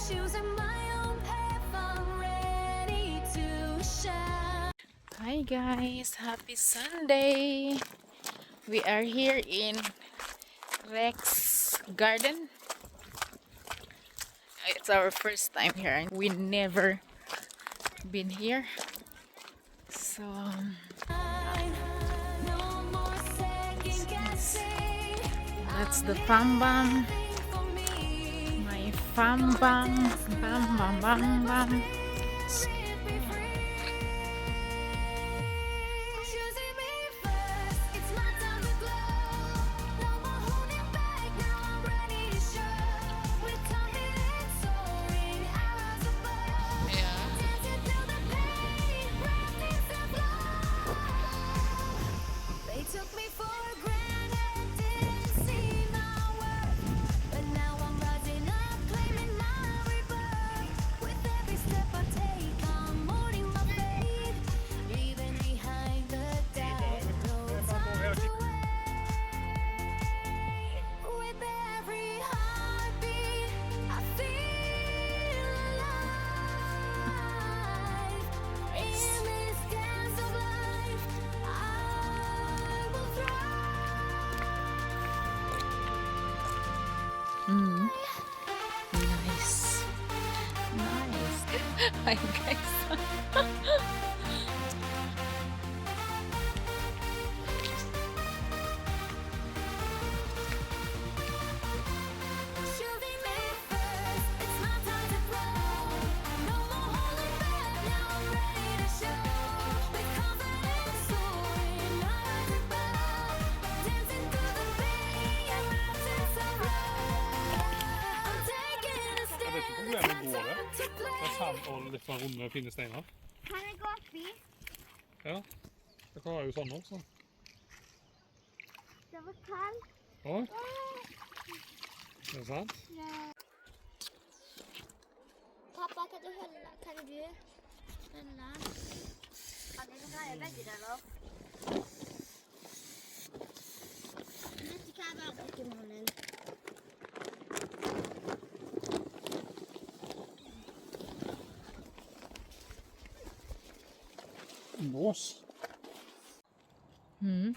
Choosing my own path, I'm ready to shine. Hi guys, happy Sunday. We are here in Rex Garden. It's our first time here. We never been here. So No more second guessing. that's the Fam Bam. For me, My Fam Bam. Bam Bam Bam Bam. set me free. Choosing me first, it's my time to glow. No more holding back, now I'm ready to show. With confidence soaring, arrows above. Dancing through the pain, wrapped in self-love. They took me for granted, didn't see my worth. But now I'm rising up, claiming my rebirth. With every step I take, I'm molding my faith. Leaving behind the doubt, no time to wait. With every heartbeat, I feel alive. In this dance of life, I will thrive. Nice. Nice. Hi guys. Choosing me first, it's my time to grow. No more holding back, now I'm ready to show. With confidence soaring, I rise above. Dancing through the pain, wrapped in self-love. I'm taking a Det er stand, ikke it's problemet my går det. time to Det er play. sand og litt sånn runde, fine steiner. Kan jeg gå oppi? Ja. Det klarer jo sånn også. Det var kaldt. Oi, det er sant? Pappa, kan du holde? Kan du holde? Ja, det kan jeg begge deler. Dette kan jeg bare bruke i munnen. Bås. Hmm.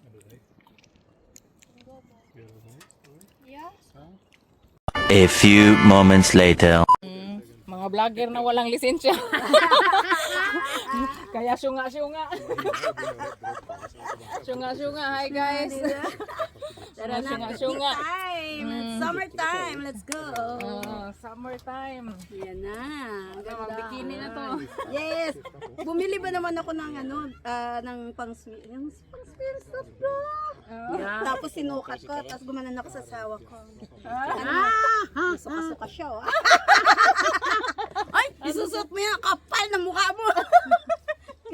Er det deg? Skal jeg gjøre det sånn? Ja. Ja. A few moments later. Mga vlogger na walang lisensya. Kaya syunga-syunga. Syunga-syunga. Hi guys. Syunga-syunga. Time! It's summertime! Let's go! Summertime. Yan na. Ang ganda. Bikini na to. Yes! Bumili ba naman ako ng ng pang-sweet. Yung pang-sweet stuff bro! Tapos sinukat ko, tapos gumanan ako sa asawa ko. Suka-suka siya oh. Ay! Isusot mo yan! Kapal na mukha mo!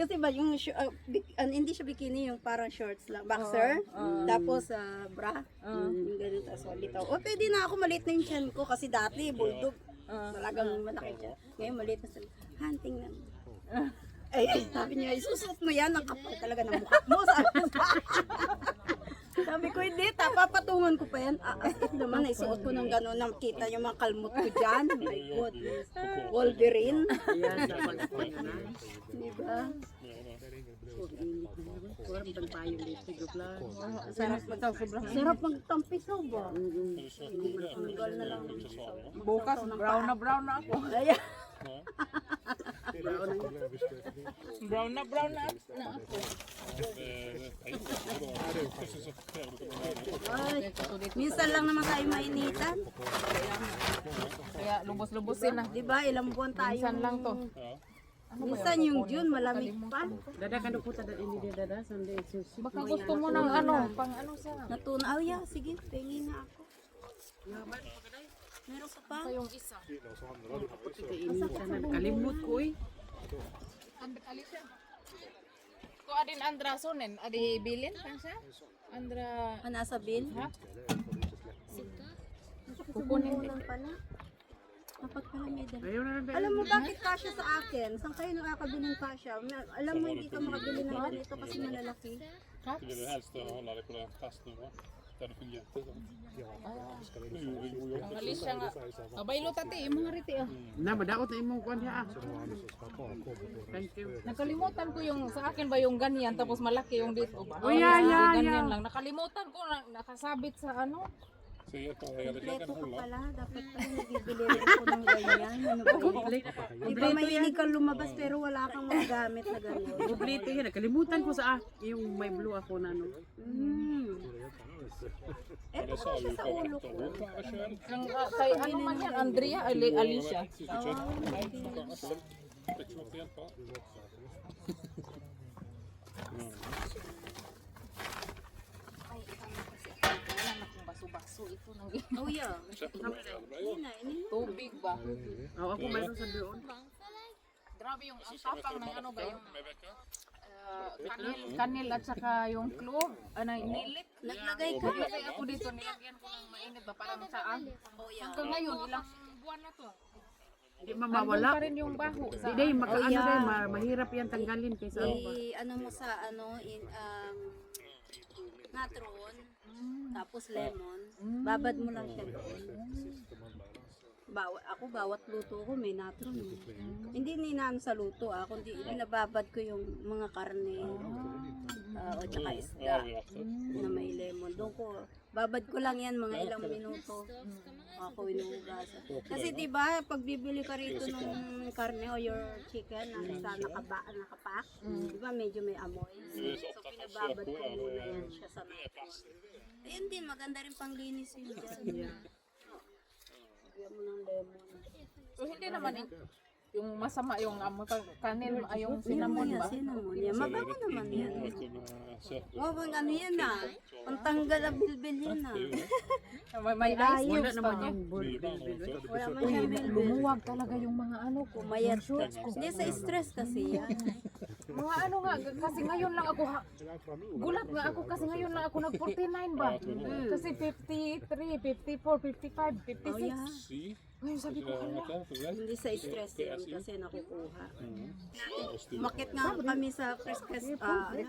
Kasi ba yung hindi siya bikini, yung parang shorts lang, boxer, tapos bra, yung ganun, tapos bitaw. O pwede na ako, maliit na yung chan ko kasi dati bulldog, talagang malaki siya. Ngayon maliit na sa hunting na. Ay, sabi niya, isusot mo yan, ang kapal talaga ng mukha mo. Sabi ko, hindi, papatungan ko pa yan. As naman, naisuot ko ng gano'n, nakita yung mga kalmot ko dyan. My goodness. Wolverine. Diba? Sarap magtampisaw ba? Tanggal na lang. Bukas, brown na ako. Ayan. Brown na ako. Ay, minsan lang naman tayo mainitan. Kaya lubos-lubosin na. Diba, ilang buwan tayo. Minsan lang to. Minsan yung June, malamig pa. Baka gusto mo ng ano, pang ano sa Natuna. Oh, yeah, sige, pengi na ako. Meron ka pa? yung isa. Kalimut ko eh. Alicia. Ko adin Andra sonen, adi bilin kan siya? Andra Nasa bill? ha? Kukunin mo lang pala. Dapat pala may dala. Alam mo bakit kasya sa akin? Saan kayo nakakabili ng kasya? Alam mo hindi ka makabili ng ganito kasi malalaki. Vill du helst hålla dig på den fast nu va? Ang Alicia nga. Abaylo tati, mga riti ah. Na madaot na imong kuan diha. Thank you. Nakalimutan ko yung sa akin ba yung ganyan tapos malaki yung dito ba? Oh, yeah, yeah, ganyan yeah. lang. Nakalimutan ko nakasabit sa ano. Kompleto ka pala. Dapat pala nabibili rin ako ng ganyan. Ano ba yun? Di ba mahilig kang lumabas pero wala kang mga gamit na gano'n? Bublito yan. Nakalimutan ko sa yung may blue ako na no. Eto ka siya sa ulo ko. Ang, kay ano man yan, Andrea, Alicia. Wala na kong baso-baso ito ng Oh yeah. tubig ba? Oh, ako mayroon sa doon. Grabe yung ang tapang ng ano ba yung kanil at saka yung clove, nilit. Naglagay ka. Naglagay ako dito, nilagyan ko ng mainit ba parang saan. Hanggang ngayon, ilang buwan na to. Hindi Nandun mamawala. pa rin yung baho. Sa, Hindi, makaano Oh, yeah. dahil mahirap yan tanggalin kaysa ano ba. Ano mo sa natron, tapos lemon, babad mo lang siya doon. Bawat luto ko may natron. Hindi ninaan sa luto kundi binababad ko yung mga karne o tsaka isda na may lemon. Doon ko, babad ko lang yan mga ilang minuto. Ako inuugasan. Kasi di ba pag bibili ka rito ng karne o your chicken na nakapack, di ba medyo may amoy. So pinababad ko muna yan siya sa natron. Ayun din, maganda rin panglinis yun dyan. Lagyan mo ng lemon. so hindi naman yung masama yung kanil, yung cinnamon ba? Cinnamon yan. Mabango naman yan. Wow, ano yan Ang tanggal ang bilbil yan May ice Wala cubes pa naman niya. yung bilbil. Wala man siyang bilbil. Lumuwag talaga yung mga ano ko. Mayat shorts ko. Hindi sa stress kasi yan. Mga ano nga, kasi ngayon lang ako, gulat nga ako kasi ngayon lang ako nag-49 ba? Kasi 53, 54, 55, 56. Oh yeah. Ngayon sabi ko, ala, Hindi sa stress yan kasi nakukuha. Umakit nga kami sa Cristolen.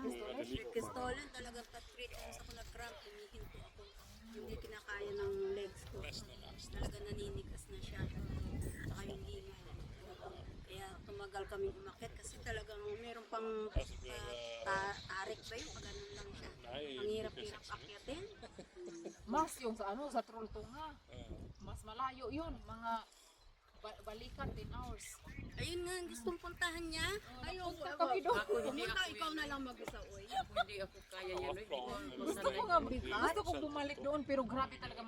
Talagang pa-treat ako nag-cramp. Hinihinto ako. Hindi kinakaya ng legs ko. Talaga naninigas na siya. Saka yung hinga. Kaya tumagal kami umakit kasi talagang meron pang tarik ba yun? Pagano'n lang siya. Ang hirap-hirap akyatin. mas yung sa ano, sa Trultunga. Mas malayo yun, mga balikan 10 hours. Ayun nga, gustong puntahan niya. Ayaw, Kami doon. pumunta, ikaw na lang mag-isa, oy. Hindi ako kaya yan. Gusto ko nga, gusto kong bumalik doon pero grabe talaga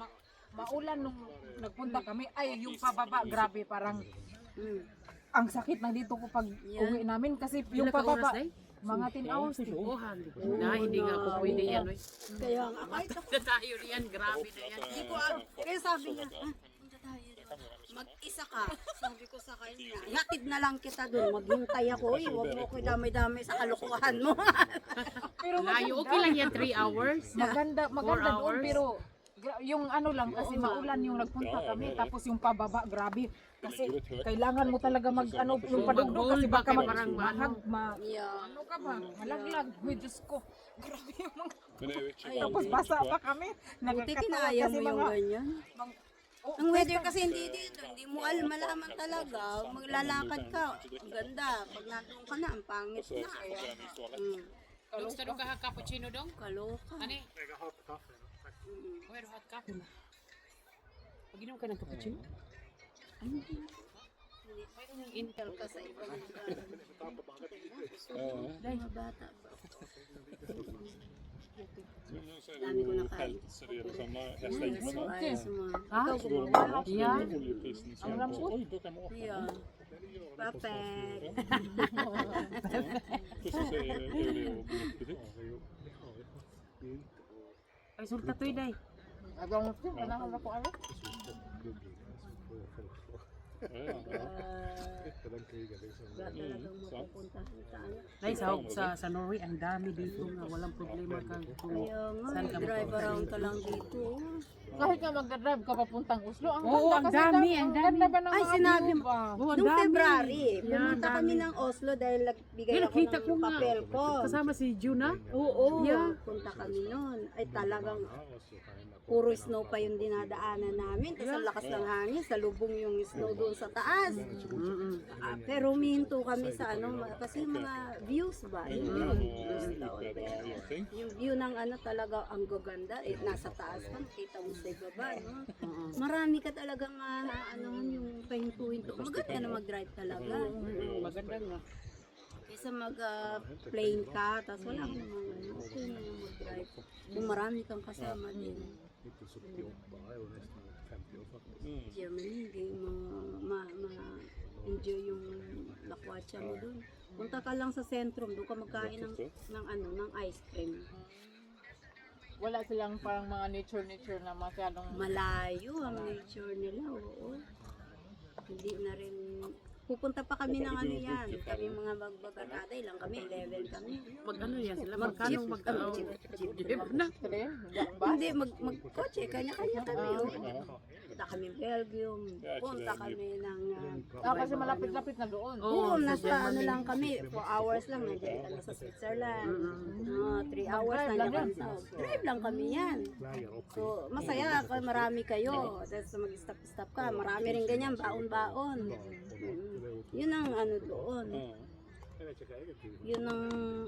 maulan nung nagpunta kami. Ay, yung pababa, grabe parang ang sakit na dito ko pag uwi namin kasi yung pababa, mga 10 hours. Na hindi nga ako pwede yan. Kaya nga, kahit ako, Tayo yan, grabe na yan. hindi ko alam. Kaya sabi niya, punta tayo. Mag-isa ka. Sabi ko sa kanya, hatid na lang kita doon. Maghintay ako. Huwag mo ko damay-damay sa kalokohan mo. Pero Layo, okay lang yan, 3 hours. maganda 4 doon hours. pero yung ano lang kasi maulan yung nagpunta kami tapos yung pababa grabe kasi kailangan mo talaga mag ano yung padugdog kasi baka parang ano ka ba malaglag with Diyos ko grabe yung mga tapos basa pa kami Buti nakakatawa kinaya kasi mo yung mga ganyan. Ang weather kasi hindi dito. Hindi mo malaman talaga. Maglalakad ka. Ang ganda. Pag nandun ka na, ang pangit na. Gusto nung ka cappuccino dong? Kaloka. Ani? Where hot coffee? Pag-inom ka ng cappuccino? May intel ka sa ibang mga bata ba? Dami ko nakain. Ayos mo. Ikaw gumawa. yeah ang lambot Yeah. Perfect. Ay, sulta to day. abang mo panahon ako ano Walang kriga din sa Wala talagang mapupuntahan sa ano. Ay, sa Norway, ang dami dito nga. Walang problema kang kung Kaya nga, saan ka drive around ka lang dito. Kahit nga magdadrive ka papuntang Oslo, ang Oo, ang ganda kasi dami, ang ang dami. ganda ba ng Ay, mga sinabi view mo. ba? Oh, ang Noong dami. February, Yan, pumunta kami dami. ng Oslo dahil nagbigay Yan, ako kita ng ko nga. papel ko. Kasama si Juna. Oo, Yeah. punta kami noon. Ay talagang puro snow pa yung dinadaanan namin. Tapos ang lakas ng hangin, sa lubong yung snow doon sa taas. Pero huminto kami sa ano, kasi mga views ba? Yung views daw. Yung view ng ano talaga ang gaganda, nasa taas pa, nakita mo sa ibaba. No? Marami ka talagang ano, yung pahinto-hinto. Maganda na mag-drive talaga. Maganda nga. Kaysa mag-plane ka, tapos wala kang mga ano, okay na yung mag-drive. Kung marami kang kasama din. Germany, hindi mo ma-enjoy yung lakwatsa mo dun. Punta ka lang sa sentrum, doon ka magkain ng ice cream. Wala silang parang mga nature na masyadong Malayo ang nature nila, oo. Hindi na rin, pupunta pa kami ng ano yan, kami mga magbabarkada, ilang kami, 11 kami. Mag-ano yan sila? Magkano Jeep na? Hindi, mag-kotse, kanya-kanya kami. Punta kami Belgium, punta kami ng... kasi malapit-lapit na doon. Oo, nasa ano lang kami, 4 hours lang, nandiyan ka na sa Switzerland. 3 hours, nandiyan kami sa... Drive lang kami yan. So, masaya, marami kayo. Tapos mag-stop-stop ka, marami rin ganyan, baon-baon. Yun ang ano doon. Yun ang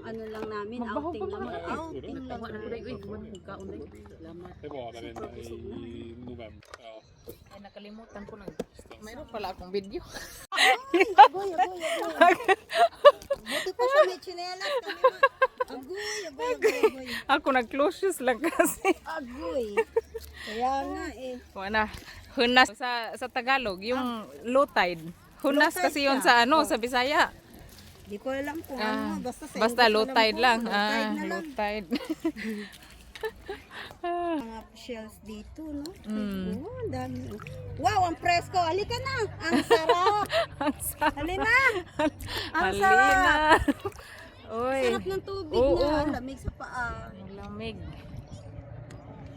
ano lang namin, outing lang. Outing lang namin. Ay, nakalimutan ko na. Mayroon pala akong video. Agoy. Buti pa siya may chinelas kami. Agoy. Ako nag-close shoes lang kasi. Agoy. Kaya nga eh. Wala. Hunas sa Tagalog, yung low tide. Hunas Low tide kasi yun siya. sa ano, sa Bisaya. Di ko alam kung ano. Basta sa Basta English low alam tide ko, lang. Low tide na Low lang. tide. Mga shells dito, no? Oo, ang dami. Wow, ang presko. Halika na. Ang sarap. Halina. Ang sarap. Halina. Uy. Sarap ng tubig Oo. na. Ang lamig sa paa. Malamig.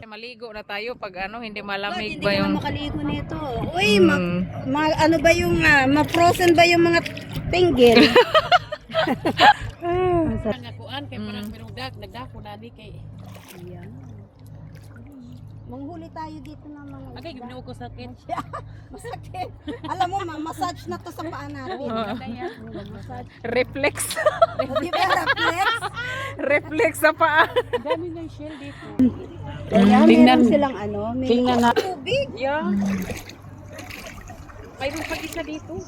Maligo na tayo pag ano, hindi Bakit malamig hindi ba ka yung... na makaligo nito? Uy, Mm. ano ba yung, ma-frozen ba yung mga tinggil? Nakuan kay parang merong nagdako na di kay. Ayan. Manghuli tayo dito ng mga Agay isda. ginawa ko sakit. Masakit. Alam mo, massage na to sa paa natin. Massage. Reflex. Di ba, reflex? Reflex sa paa. Ang dami ng shell dito. Kaya Tingnan. meron silang ano, may Tingnan na. tubig. Yeah. Mayroon pa isa dito.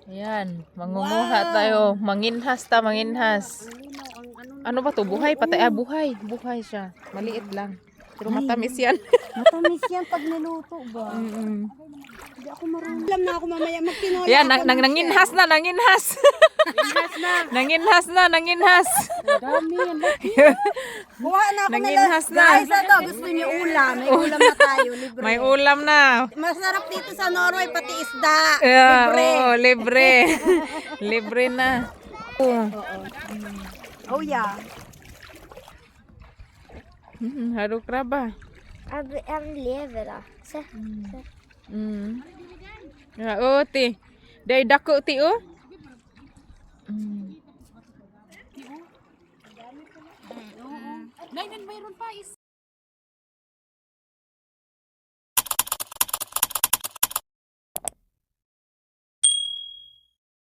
Ayan, mangunguha tayo. Manginhas. Ano ba to? Buhay? Patay. Buhay. Buhay siya. Maliit lang. Pero matamis yan. Matamis yan pag niluto ba? Hindi ako marunong. Alam na ako mamaya magtinola Yan, ako ng nanginhas na. Nanginhas. Dami yan. Kuha na ako Nanginhas na. Guys, ito, gusto niyo ulam. May ulam na tayo, libre. May ulam na. Masarap dito sa Norway, pati isda. Yeah, Libre. oo, libre. Libre na. Oh yeah. Haruk raba. Han lever da. Se. Ja, oh, ti. Day dako ti oh. Nay, mayroon pa is.